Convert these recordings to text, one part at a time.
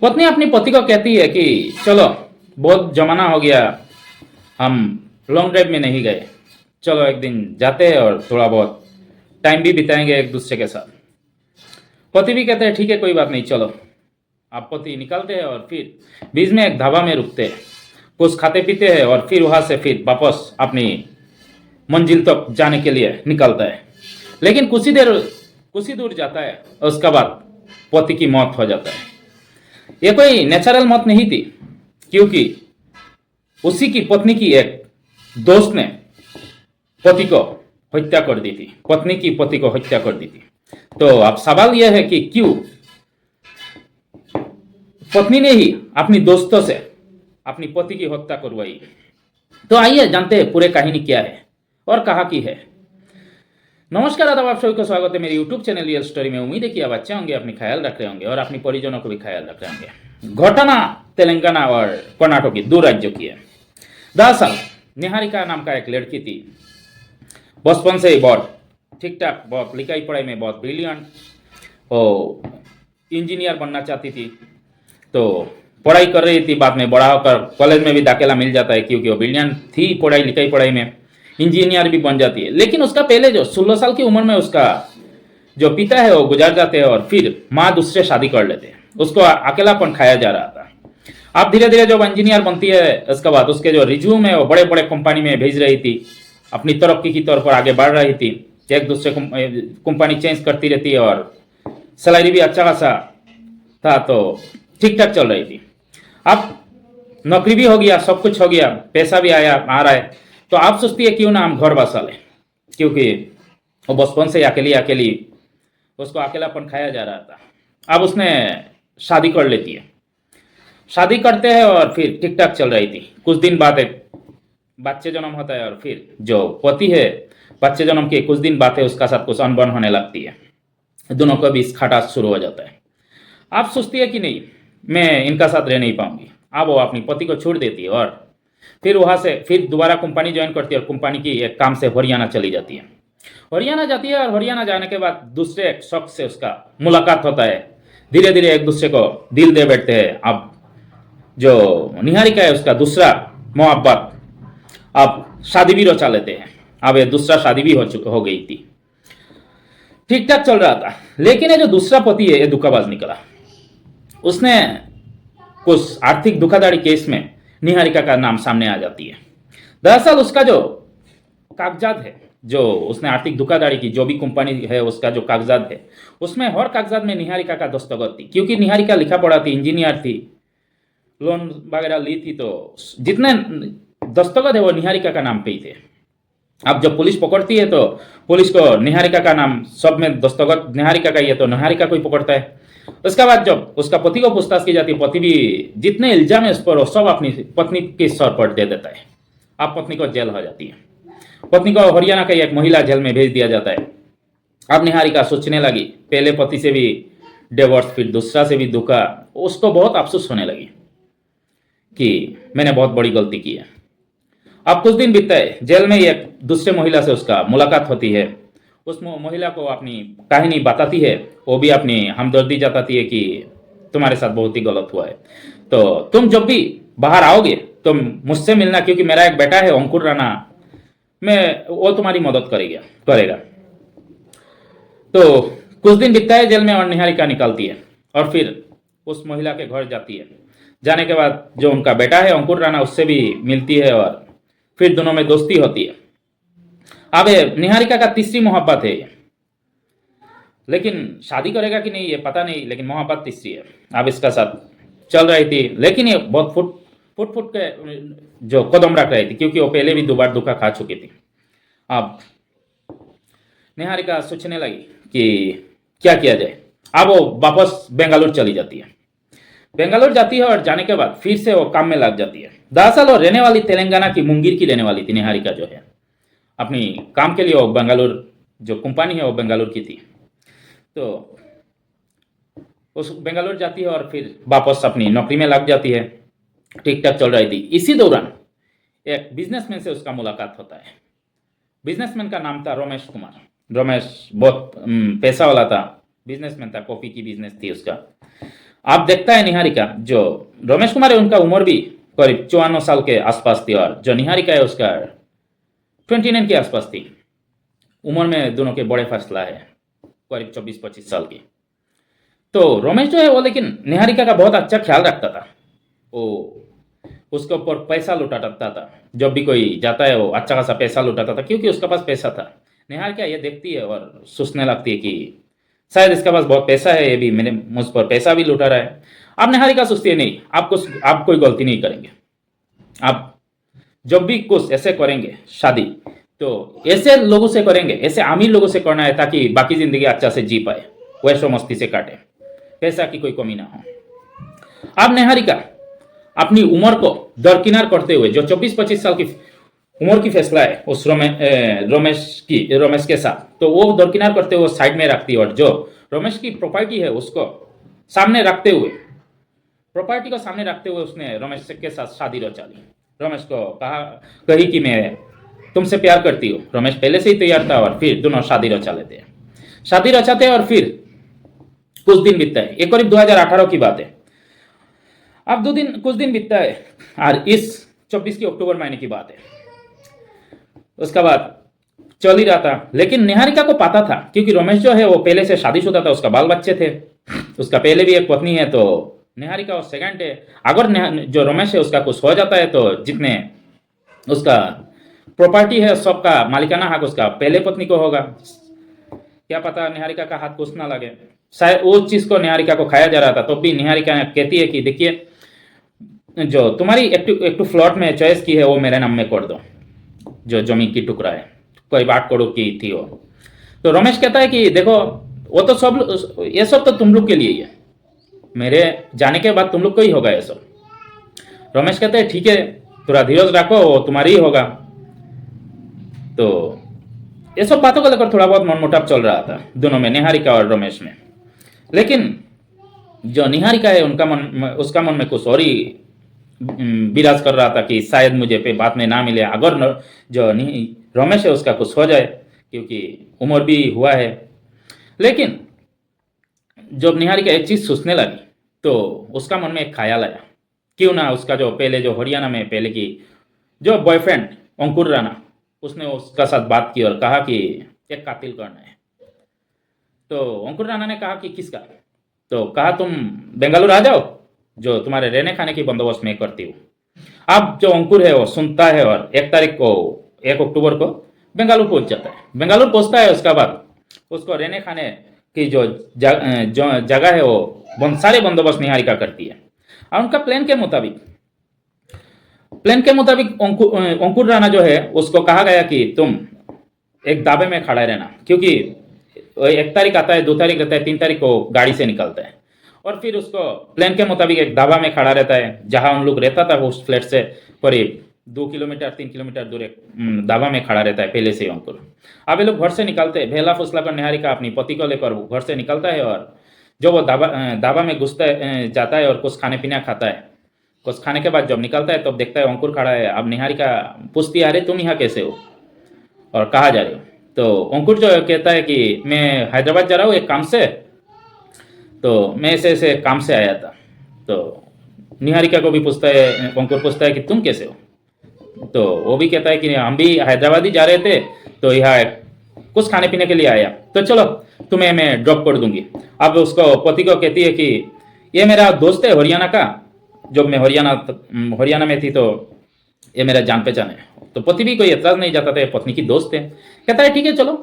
पत्नी अपनी पति को कहती है कि चलो बहुत जमाना हो गया, हम लॉन्ग ड्राइव में नहीं गए, चलो एक दिन जाते हैं और थोड़ा बहुत टाइम भी बिताएंगे एक दूसरे के साथ। पति भी कहते हैं ठीक है कोई बात नहीं चलो। आप पति निकलते हैं और फिर बीच में एक ढाबा में रुकते हैं, कुछ खाते पीते हैं और फिर वहां से फिर वापस अपनी मंजिल तक जाने के लिए निकलता है। लेकिन कुछ ही दूर जाता है, उसके बाद पति की मौत हो जाता है। ये कोई नेचुरल मौत नहीं थी, क्योंकि उसी की पत्नी की एक दोस्त ने पति को हत्या कर दी थी, पत्नी की पति को हत्या कर दी थी। तो अब सवाल यह है कि क्यों पत्नी ने ही अपनी दोस्तों से अपनी पति की हत्या करवाई। तो आइए जानते हैं पूरे कहानी क्या है और कहाँ की है। नमस्कार, आदाब, आप सभी को स्वागत है मेरे YouTube चैनल रियल स्टोरी में। उम्मीद है कि आप अच्छे होंगे, अपनी ख्याल रख रहे होंगे और अपनी परिजनों को भी ख्याल रख रहे होंगे। घटना तेलंगाना और कर्नाटक की दो राज्यों की है। दरअसल निहारिका नाम का एक लड़की थी, बचपन से ही बहुत ठीक ठाक, बहुत लिखाई पढ़ाई में बहुत ब्रिलियंट, वो इंजीनियर बनना चाहती थी। तो पढ़ाई कर रही थी, बाद में बड़ा होकर कॉलेज में भी दाखिला मिल जाता है, क्योंकि वो ब्रिलियंट थी पढ़ाई लिखाई पढ़ाई में, इंजीनियर भी बन जाती है। लेकिन उसका पहले जो 16 साल की उम्र में उसका जो पिता है वो गुजर जाते हैं और फिर माँ दूसरे शादी कर लेते हैं। उसको अकेलापन खाया जा रहा था। अब धीरे धीरे जब इंजीनियर बनती है, उसके बाद उसके जो रिज्यूम है वो बड़े बड़े कंपनी में भेज रही थी, अपनी तरक्की की तौर पर आगे बढ़ रही थी। एक दूसरे कंपनी चेंज करती रहती है और सैलरी भी अच्छा खासा था, तो ठीक ठाक चल रही थी। अब नौकरी भी हो गया, सब कुछ हो गया, पैसा भी आ रहा है। तो आप सोचती है क्यों ना हम घर बसा लें, क्योंकि वो बचपन से अकेली अकेली उसको अकेलापन खाया जा रहा था। अब उसने शादी कर लेती है, शादी करते हैं और फिर ठीक ठाक चल रही थी। कुछ दिन बाद एक बच्चे जन्म होता है और फिर जो पति है, बच्चे जन्म के कुछ दिन बाद है उसका साथ कुछ अनबन होने लगती है, दोनों का बीच खटास शुरू हो जाता है। आप सोचती है कि नहीं, मैं इनका साथ रह नहीं पाऊंगी। अब वो अपनी पति को छोड़ देती है और फिर वहां से फिर दोबारा कंपनी ज्वाइन करती है और कंपनी की एक काम से हरियाणा चली जाती है। हरियाणा जाती है और हरियाणा जाने के बाद दूसरे एक शख्स से उसका मुलाकात होता है। धीरे धीरे एक दूसरे को दिल दे बैठते हैं। अब जो निहारिका है उसका दूसरा मोहब्बत, अब शादी भी रचा लेते हैं। अब ये दूसरा शादी भी हो गई थी, ठीक ठाक चल रहा था। लेकिन ये जो दूसरा पति है ये धोखाबाज निकला। उसने कुछ आर्थिक धोखाधड़ी केस में निहारिका का नाम सामने आ जाती है। दरअसल उसका जो कागजात है, जो उसने आर्थिक धोखाधड़ी की, जो भी कंपनी है उसका जो कागजात है, उसमें हर कागजात में निहारिका का दस्तखत थी। क्योंकि निहारिका लिखा पढ़ा थी, इंजीनियर थी, लोन वगैरह ली थी, तो जितने दस्तखत है वो निहारिका का नाम पे ही थे। अब जब पुलिस पकड़ती है तो पुलिस को निहारिका का नाम सब में दस्तखत निहारिका का ही है, तो निहारिका को ही पकड़ता है। उसके बाद जब उसका पति को पूछताछ की जाती है, पति भी जितने इल्जाम है उस पर सब अपनी पत्नी के सर पर दे देता है। अब पत्नी को जेल हो जाती है, पत्नी को हरियाणा का एक महिला जेल में भेज दिया जाता है। अब निहारिका सोचने लगी, पहले पति से भी डिवोर्स, फिर दूसरा से भी धोखा, उसको बहुत अफसोस होने लगी कि मैंने बहुत बड़ी गलती की है। अब कुछ दिन बीतता है, जेल में एक दूसरे महिला से उसका मुलाकात होती है। उस महिला को अपनी कहानी बताती है, वो भी अपनी हमदर्दी जताती है कि तुम्हारे साथ बहुत ही गलत हुआ है, तो तुम जब भी बाहर आओगे तो मुझसे मिलना, क्योंकि मेरा एक बेटा है अंकुर राणा, वो तुम्हारी मदद करेगा। तो कुछ दिन बीतता है जेल में और निहारिका निकलती है और फिर उस महिला के घर जाती है। जाने के बाद जो उनका बेटा है अंकुर राणा, उससे भी मिलती है और फिर दोनों में दोस्ती होती है। अब निहारिका का तीसरी मोहब्बत है, लेकिन शादी करेगा कि नहीं ये पता नहीं, लेकिन मोहब्बत तीसरी है। अब इसका साथ चल रही थी, लेकिन ये बहुत फुट के जो कदम रख रही थी, क्योंकि वो पहले भी 2 बार धोखा खा चुकी थी। अब निहारिका सोचने लगी कि क्या किया जाए। अब वो वापस बेंगलुरु चली जाती है। बेंगलुरु जाती है और जाने के बाद फिर से वो काम में लग जाती है। दरअसल वो रहने वाली तेलंगाना की मुंगेर की रहने वाली थी निहारिका, जो है अपनी काम के लिए वो बेंगलुरु, जो कंपनी है वो बेंगलुरु की थी। तो उस बेंगलुरु जाती है और फिर वापस अपनी नौकरी में लग जाती है, ठीक ठाक चल रही थी। इसी दौरान एक बिजनेसमैन से उसका मुलाकात होता है। बिजनेसमैन का नाम था रमेश कुमार। रमेश बहुत पैसा वाला था, बिजनेसमैन था, कॉफी की बिजनेस थी उसका। आप देखता है निहारिका, जो रमेश कुमार है उनका उम्र भी करीब 54 साल के आसपास थी, और जो निहारिका है उसका 29 के आसपास थी। उम्र में दोनों के बड़े फासला है, करीब 24-25 साल की। तो रमेश जो है वो लेकिन निहारिका का बहुत अच्छा ख्याल रखता था। वो उसके ऊपर पैसा लुटाता था, जब भी कोई जाता है वो अच्छा खासा पैसा लुटाता था, क्योंकि उसके पास पैसा था। निहारिका ये देखती है और सोचने लगती है कि शायद इसके पास बहुत पैसा है, ये भी मेरे मुझ पर पैसा भी लुटा रहा है। अब निहारिका सोचती है नहीं, आप कोई गलती नहीं करेंगे। आप जब भी कुछ ऐसे करेंगे शादी, तो ऐसे लोगों से करेंगे, ऐसे अमीर लोगों से करना है, ताकि बाकी जिंदगी अच्छा से जी पाए, वैशो मस्ती से काटे, पैसा की कोई कमी ना हो। अब निहारिका अपनी उम्र को दरकिनार करते हुए, जो 24-25 साल की उम्र की फैसला है उस रमेश के साथ, तो वो दरकिनार करते हुए साइड में रखती है, और जो रमेश की प्रॉपर्टी है उसको सामने रखते हुए, प्रॉपर्टी को सामने रखते हुए उसने रमेश के साथ शादी रचा ली। रमेश को कही कि मैं तुमसे प्यार करती हूँ। रमेश पहले से ही तैयार था, और फिर दोनों शादी रचा लेते हैं। शादी रचाते हैं और फिर कुछ दिन बीतता है, ये करीब 2018 की बात है। अब कुछ दिन बीतता है, और इस 24 की अक्टूबर महीने की बात है। उसका बाद चल ही रहा था, लेकिन निहारिका को पता था, क्योंकि रमेश जो है वो पहले से शादीशुदा था, उसका बाल बच्चे थे, उसका पहले भी एक पत्नी है, तो निहारिका और सेकंड है। अगर जो रमेश है उसका कुछ हो जाता है, तो जितने उसका प्रॉपर्टी है सबका मालिकाना हक उसका पहले पत्नी को होगा। क्या पता निहारिका का हाथ कुछ ना लगे, शायद उस चीज को निहारिका को खाया जा रहा था। तो भी निहारिका कहती है कि देखिए, जो तुम्हारी एक फ्लॉट में चॉइस की है वो मेरे नाम में कर दो, जो जमीन की टुकड़ा है, करीब 8 करोड़ की थी वो। तो रमेश कहता है कि देखो, वो तो सब, ये सब तो तुम लोग के लिए ही है, मेरे जाने के बाद तुम लोग को ही होगा ये सब। रमेश कहते हैं ठीक है, थोड़ा धीरज रखो, वो तुम्हारी ही होगा। तो ये सब बातों को लेकर थोड़ा बहुत मनमुटाव चल रहा था दोनों में, निहारिका और रमेश में। लेकिन जो निहारिका है उसका मन में कुछ और ही विराज कर रहा था कि शायद मुझे पे बात में ना मिले, अगर जो रमेश है उसका कुछ हो जाए, क्योंकि उम्र भी हुआ है। लेकिन जब निहारिका एक चीज सोचने लगी, तो उसका मन में एक ख्याल आया, क्यों ना उसका जो पहले जो हरियाणा में पहले की जो बॉयफ्रेंड अंकुर राणा, उसने उसका साथ बात की और कहा कि एक कातिल करना है। तो अंकुर राणा ने कहा कि किसका? तो कहा तुम बेंगलुरु आ जाओ, जो तुम्हारे रहने खाने की बंदोबस्त मैं करती हूँ। अब जो अंकुर है वो सुनता है, और 1 अक्टूबर को बेंगलुरु पहुंच जाता है। बेंगलुरु पहुंचता है, उसका बाद उसको रहने खाने की जो जगह है वो सारे बंदोबस्त निहारिका करती है। और उनका प्लान के मुताबिक अंकुर राणा जो है उसको कहा गया कि तुम एक दाबे में खड़ा रहना, क्योंकि 1 तारीख आता है, 2 तारीख रहता है, 3 तारीख को गाड़ी से निकलता है। और फिर उसको प्लान के मुताबिक एक दाबा में खड़ा रहता है, जहां उन लोग रहता था उस फ्लैट से करीब 2 किलोमीटर 3 किलोमीटर दूर एक दाबा में खड़ा रहता है पहले से अंकुर। अब ये लोग घर से निकलते हैं, बेहला फुसला कर निहारिका अपनी पति को लेकर वो घर से निकलता है, और जो वो दाबा में जाता है और कुछ खाने पीना खाता है। कुछ खाने के बाद जब निकलता है तब देखता है अंकुर खड़ा है। अब निहारिका पूछती है, अरे तुम यहाँ कैसे हो और कहाँ जा रहे हो? तो अंकुर जो कहता है कि मैं हैदराबाद जा रहा हूँ एक काम से, तो मैं ऐसे ऐसे काम से आया था। तो निहारिका को भी पूछता है, अंकुर पूछता है कि तुम कैसे हो? तो वो भी कहता है कि हम भी हैदराबाद ही जा रहे थे, तो यहाँ कुछ खाने पीने के लिए आया, तो चलो तुम्हें मैं ड्रॉप कर दूंगी। अब उसको पति को कहती है कि ये मेरा दोस्त है हरियाणा का, जब मैं हरियाणा में थी तो ये मेरा जान पहचान है। तो पति भी कोई एतराज नहीं जाता था, पत्नी की दोस्त है। कहता है ठीक है चलो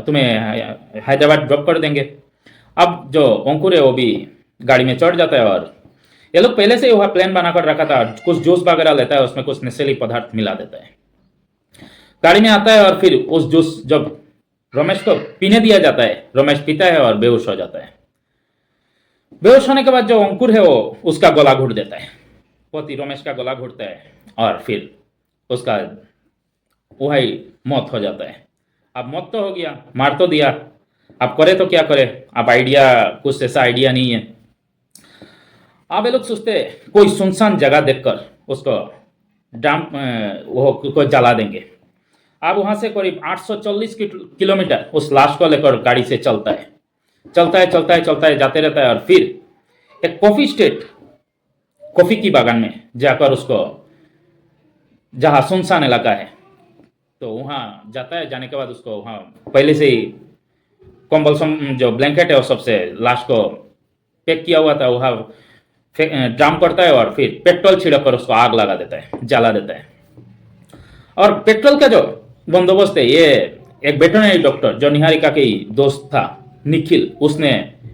तुम्हें हैदराबाद ड्रॉप कर देंगे। अब जो अंकुर है वो भी गाड़ी में चढ़ जाता है, और ये लोग पहले से वह प्लान बनाकर रखा था, कुछ जूस वगैरह लेता है, उसमें कुछ नशीली पदार्थ मिला देता है। गाड़ी में आता है और फिर उस जूस जब रमेश को पीने दिया जाता है, रमेश पीता है और बेहोश हो जाता है। बेहोश होने के बाद जो अंकुर है वो उसका गला घोट देता है, पति रमेश का गला घोटता है, और फिर उसका वही मौत हो जाता है। अब मौत तो हो गया, मार तो दिया, अब करे तो क्या करे? अब कुछ ऐसा आइडिया नहीं है। अब ये लोग सोचते कोई सुनसान जगह देखकर उसको को जला देंगे। अब वहां से करीब 840 किलोमीटर उस लाश को लेकर गाड़ी से चलता है, जाते रहता है, और फिर एक कॉफी स्टेट, कॉफी की बागान में जाकर उसको, जहाँ सुनसान इलाका है, तो वहाँ जाता है। जाने के बाद उसको वहाँ पहले से ही कंबल जो ब्लैंकेट है वो सबसे लाश को पैक किया हुआ था, वहाँ ड्राम करता है और फिर पेट्रोल छिड़क कर उसको आग लगा देता है, जला देता है। और पेट्रोल का जो बंदोबस्त है, ये एक वेटरनरी डॉक्टर जो निहारिका के ही दोस्त था निखिल, उसने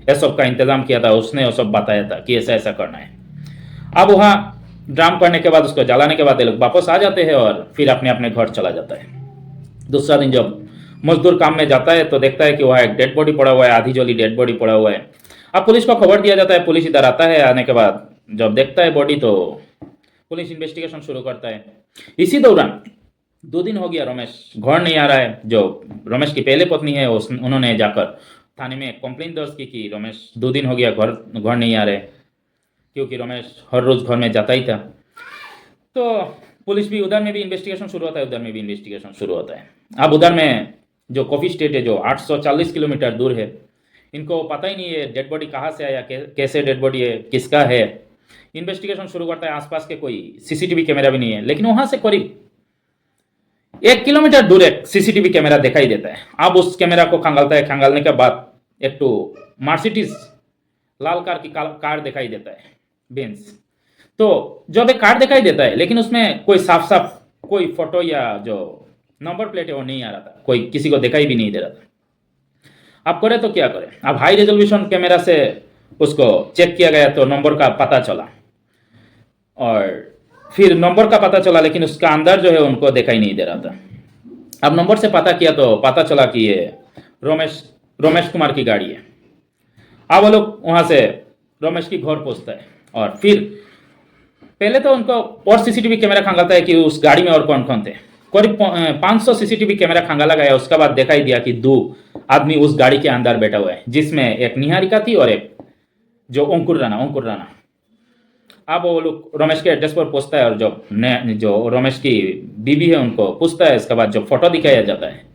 ये सब का इंतजाम किया था, उसने वो सब बताया था कि ऐसा ऐसा करना है। अब वहाँ ड्राम करने के बाद, उसको जलाने के बाद ये लोग वापस आ जाते हैं और फिर अपने अपने घर चला जाता है। दूसरा दिन जब मजदूर काम में जाता है तो देखता है कि वहाँ एक डेड बॉडी पड़ा हुआ है, आधी जली डेड बॉडी पड़ा हुआ है। अब पुलिस को खबर दिया जाता है, पुलिस इधर आता है। आने के बाद जब देखता है बॉडी तो पुलिस इन्वेस्टिगेशन शुरू करता है। इसी दौरान 2 दिन हो गया रमेश घर नहीं आ रहा है। जो रमेश की पहले पत्नी है उन्होंने जाकर थाने में कंप्लेंट दर्ज की कि रमेश 2 दिन हो गया घर नहीं आ रहे, क्योंकि रमेश हर रोज घर में जाता ही था। तो पुलिस भी उधर में भी इन्वेस्टिगेशन शुरू होता है, उधर में भी इन्वेस्टिगेशन शुरू होता है। अब उधर में जो कॉफी स्टेट है जो 840 किलोमीटर दूर है, इनको पता ही नहीं है डेड बॉडी कहाँ से आया, कैसे डेड बॉडी है, किसका है। इन्वेस्टिगेशन शुरू करता है। आसपास के कोई सीसीटीवी कैमरा भी नहीं है, लेकिन वहां से करीब 1 किलोमीटर दूर एक सीसीटीवी कैमरा दिखाई देता है। अब उस कैमरा को खंगालता है। खंगालने के बाद एक तो मर्सिडीज लाल कार की कार दिखाई देता है, बेंज। तो जब एक कार दिखाई देता है, लेकिन उसमें कोई साफ साफ कोई फोटो या जो नंबर प्लेट है वो नहीं आ रहा था, कोई किसी को दिखाई भी नहीं दे रहा था। अब करे तो क्या करे। अब हाई रेजोल्यूशन कैमरा से उसको चेक किया गया तो नंबर का पता चला, और फिर नंबर का पता चला, लेकिन उसका अंदर जो है उनको दिखाई नहीं दे रहा था। अब नंबर से पता किया तो पता चला कि ये रमेश कुमार की गाड़ी है। अब वो लोग वहां से रमेश की घर पहुंचता है, और फिर पहले तो उनको और सीसीटीवी कैमरा खंगालता है कि उस गाड़ी में और कौन कौन थे। करीब 500 सीसीटीवी कैमरा खंगाला गया। उसके बाद दिखाई दिया कि 2 आदमी उस गाड़ी के अंदर बैठा हुआ है, जिसमें एक निहारिका थी और एक जो अंकुर राणा। अब वो लोग रमेश के एड्रेस पर पहुंचता है, और जो रमेश की बीवी है उनको पूछता है। इसके बाद जो फोटो दिखाया जाता है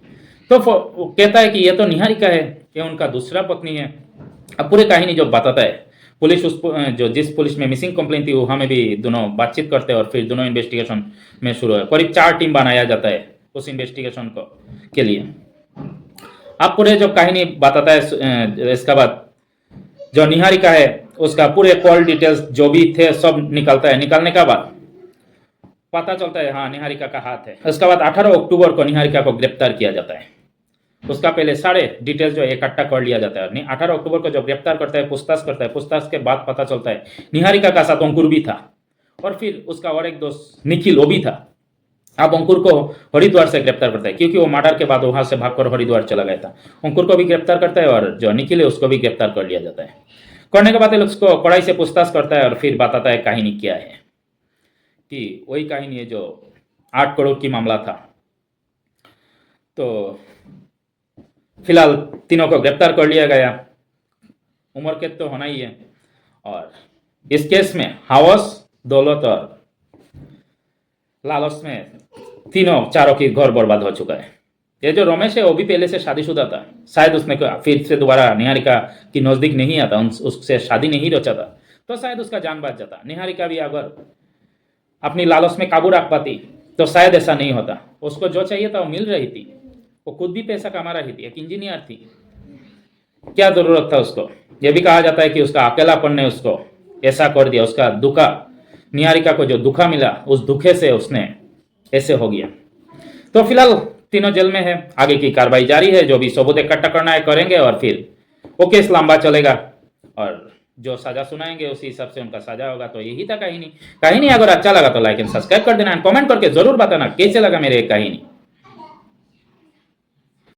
तो वो कहता है कि ये तो निहारिका है, ये उनका दूसरा पत्नी है। अब पूरी कहानी जो बताता है, पुलिस जिस पुलिस में मिसिंग कंप्लेंट थी वहाँ में भी दोनों बातचीत करते हैं, और फिर दोनों इन्वेस्टिगेशन में शुरू है। करीब 4 टीम बनाया जाता है उस इन्वेस्टिगेशन के लिए। अब पूरे जो कहानी बताता है, इसके बाद जो निहारिका है उसका पूरे कॉल डिटेल्स जो भी थे सब निकलता है। निकालने के बाद पता चलता है हाँ निहारिका का हाथ है। उसके बाद 18 अक्टूबर को निहारिका को गिरफ्तार किया जाता है। उसका पहले सारे डिटेल्स जो इकट्ठा कर लिया जाता है। 18 अक्टूबर को जब गिरफ्तार करता है, पूछताछ करता है। पूछताछ के बाद पता चलता है निहारिका का साथ अंकुर भी था, और फिर उसका और एक दोस्त निखिल वो भी था। अब अंकुर को हरिद्वार से गिरफ्तार करता है, क्योंकि वो मर्डर के बाद वहां से भागकर हरिद्वार चला गया था। अंकुर को भी गिरफ्तार करता है, और जो निखिल है उसको भी गिरफ्तार कर लिया जाता है। करने के बाद उसको कड़ाई से पूछताछ करता है, और फिर बताता है कहानी क्या है, कि वही कहानी है जो 8 करोड़ की मामला था। तो फिलहाल तीनों को गिरफ्तार कर लिया गया। उम्र कैद तो होना ही है। और इस केस में हवस, दौलत और लालच में चारों की घर बर्बाद हो चुका है। ये जो रमेश है वो भी पहले से शादीशुदा था। शायद उसने फिर से दोबारा निहारिका की नजदीक नहीं आता, उससे शादी नहीं रचा था, तो शायद उसका जान बच जाता। निहारिका भी अगर अपनी लालच में काबू रख पाती तो शायद ऐसा नहीं होता। उसको जो चाहिए था वो मिल रही थी, वो खुद भी पैसा कमा रही थी, एक इंजीनियर थी, क्या जरूरत था उसको। यह भी कहा जाता है कि उसका अकेलापन ने उसको ऐसा कर दिया। उसका दुखा, निहारिका को जो दुखा मिला उस दुखे से उसने ऐसे हो गया। तो फिलहाल तीनों जेल में है। आगे की कार्रवाई जारी है, जो भी सबूत इकट्ठा करना है करेंगे, और फिर वो केस लंबा चलेगा, और जो सजा सुनाएंगे उसी हिसाब से उनका सजा होगा। तो यही था कहानी। अगर अच्छा लगा तो लाइक एंड सब्सक्राइब कर देना, कमेंट करके जरूर बताना कैसे लगा मेरे कहानी।